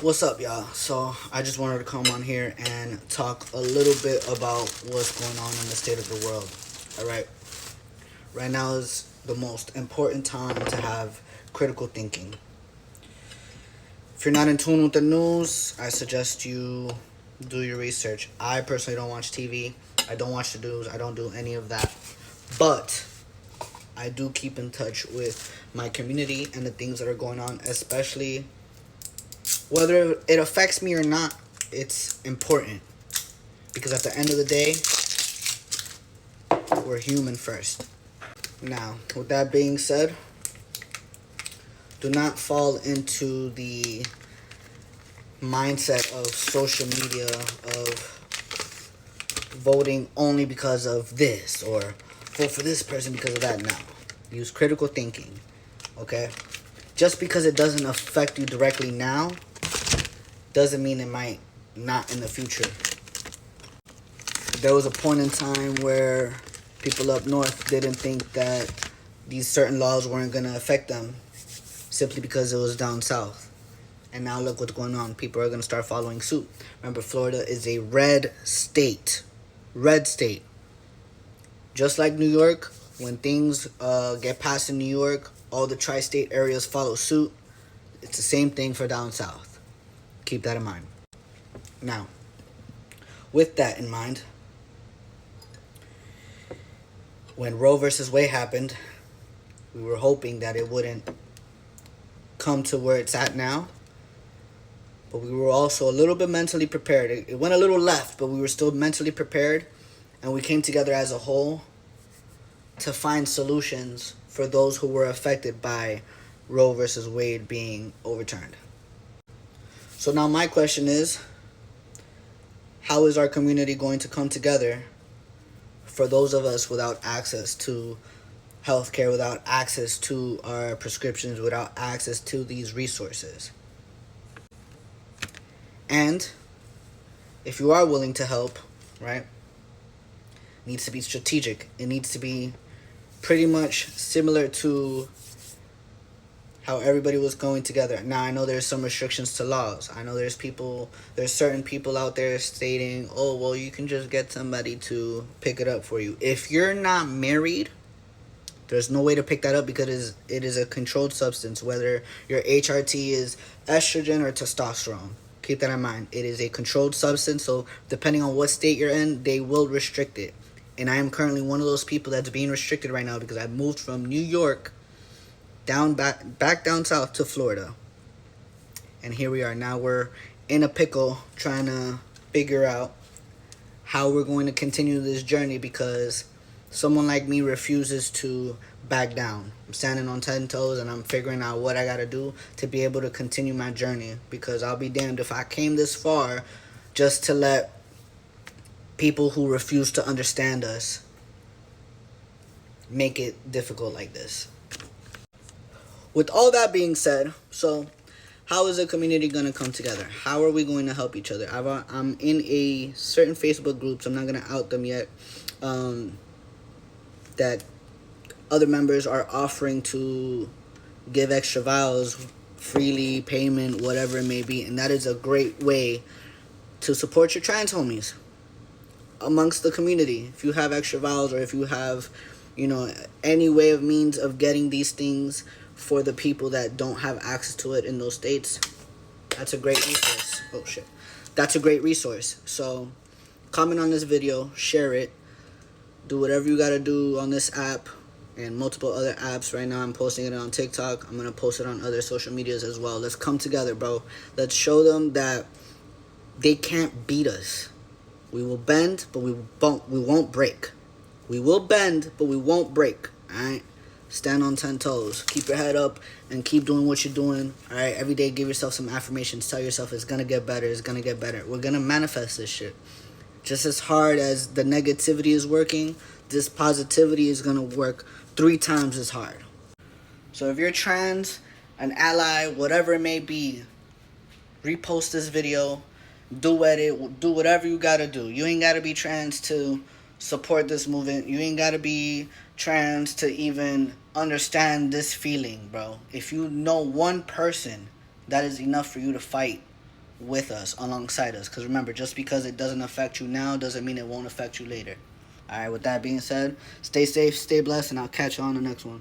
What's up, y'all? So I just wanted to come on here and talk a little bit about what's going on in the state of the world. All right now is the most important time to have critical thinking. If you're not in tune with the news, I suggest you do your research. I personally don't watch TV. I don't watch the news. I don't do any of that. But I do keep in touch with my community and the things that are going on, especially whether it affects me or not. It's important because at the end of the day, we're human first. Now, with that being said, do not fall into the mindset of social media of voting only because of this or vote for this person because of that. Now, use critical thinking, okay? Just because it doesn't affect you directly now doesn't mean it might not in the future. There was a point in time where people up north didn't think that these certain laws weren't going to affect them simply because it was down south. And now look what's going on. People are going to start following suit. Remember, Florida is a red state. Red state. Just like New York, when things get passed in New York, all the tri-state areas follow suit. It's the same thing for down south. Keep that in mind. Now, with that in mind, when Roe versus Wade happened, we were hoping that it wouldn't come to where it's at now. But we were also a little bit mentally prepared. It went a little left, but we were still mentally prepared. And we came together as a whole to find solutions for those who were affected by Roe versus Wade being overturned. So now my question is, how is our community going to come together for those of us without access to healthcare, without access to our prescriptions, without access to these resources? And if you are willing to help, right, it needs to be strategic. It needs to be pretty much similar to how everybody was going together. Now, I know there's some restrictions to laws. I know there's certain people out there stating, oh, well, you can just get somebody to pick it up for you. If you're not married, there's no way to pick that up because it is a controlled substance, whether your HRT is estrogen or testosterone. Keep that in mind. It is a controlled substance, so depending on what state you're in, they will restrict it. And I am currently one of those people that's being restricted right now because I moved from New York back down south to Florida. And here we are. Now we're in a pickle trying to figure out how we're going to continue this journey because someone like me refuses to back down. I'm standing on 10 toes and I'm figuring out what I got to do to be able to continue my journey, because I'll be damned if I came this far just to let people who refuse to understand us make it difficult like this. With all that being said, so how is the community going to come together? How are we going to help each other? I'm in a certain Facebook groups. I'm not going to out them yet. That other members are offering to give extra vials freely, payment, whatever it may be. And that is a great way to support your trans homies amongst the community. If you have extra vials or if you have, any way of means of getting these things for the people that don't have access to it in those states, that's a great resource. Oh, shit. That's a great resource. So comment on this video, share it, do whatever you got to do on this app and multiple other apps. Right now I'm posting it on TikTok. I'm going to post it on other social medias as well. Let's come together, bro. Let's show them that they can't beat us. We will bend, but we won't break. We will bend, but we won't break. All right? Stand on 10 toes. Keep your head up and keep doing what you're doing. All right? Every day, give yourself some affirmations. Tell yourself it's going to get better. It's going to get better. We're going to manifest this shit. Just as hard as the negativity is working, this positivity is going to work 3 times as hard. So if you're trans, an ally, whatever it may be, repost this video. Do edit. Do whatever you got to do. You ain't got to be trans to support this movement. You ain't got to be trans to even understand this feeling, bro. If you know one person, that is enough for you to fight with us, alongside us. Because remember, just because it doesn't affect you now doesn't mean it won't affect you later. All right, with that being said, stay safe, stay blessed, and I'll catch you on the next one.